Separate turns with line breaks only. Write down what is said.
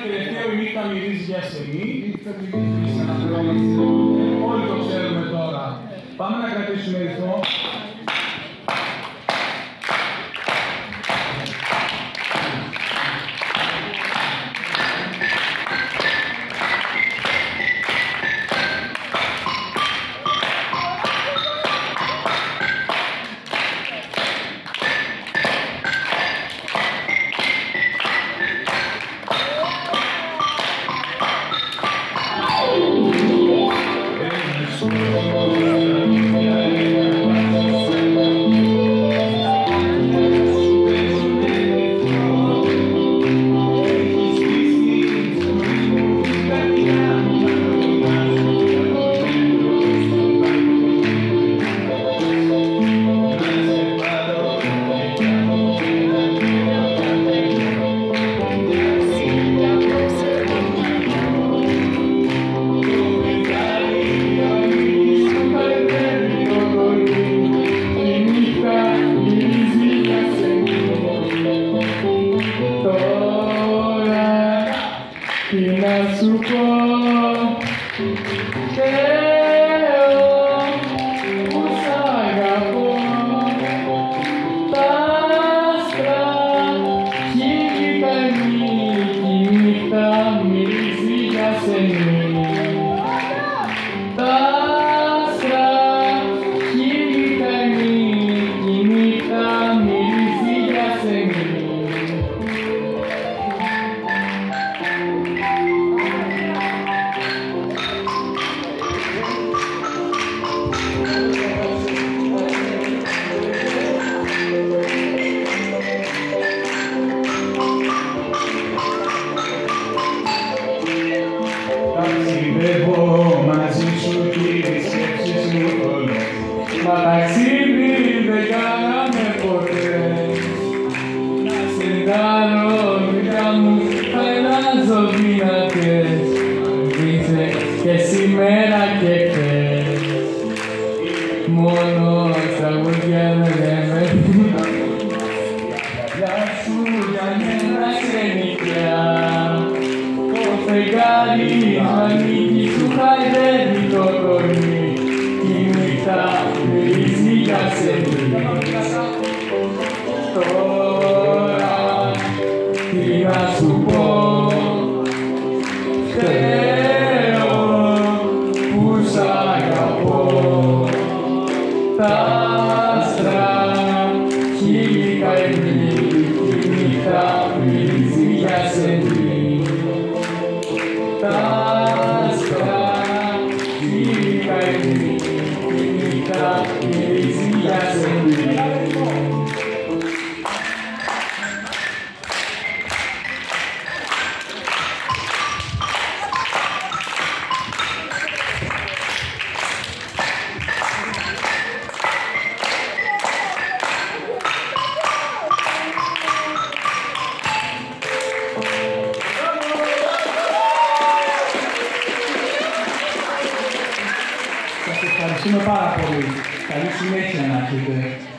τελευταίο η νύχτα μυρίζει για ασθενή. Όλοι το ξέρουμε τώρα. Πάμε να κρατήσουμε ρυθμό.
Να σου πω, Θεό, που σ' αγαπώ. Τα άστρα χύλικα η νύχτα μυρίζει για σενή. Τα άστρα χύλικα η νύχτα μυρίζει για σενή.
Ταξιδεύω μαζί σου κι οι σκέψεις μου πολλές.
Μα ταξίδι δεν κάναμε ποτέ. Να σε κάνω δουλειά μου, θα αλλάζω δυνατές. Δείξε και σήμερα και χθες. Μόνο στα γουριά δεν λέμε. Για σου για μένα ξενικιά. Το φεγγάρι ανήκει σου χαϊδεύει το κορμί. Η νύχτα μυρίζει για σενή. Τώρα τι να σου πω, Θεό, που σ' αγαπώ. Τα άστρα χύλικα η νύχτα μυρίζει για σενή. Τα άστρα χύλικα η νύχτα μυρίζει για σενή.
Σας ευχαριστούμε πάρα πολύ. Καλή συνέχεια να έχετε.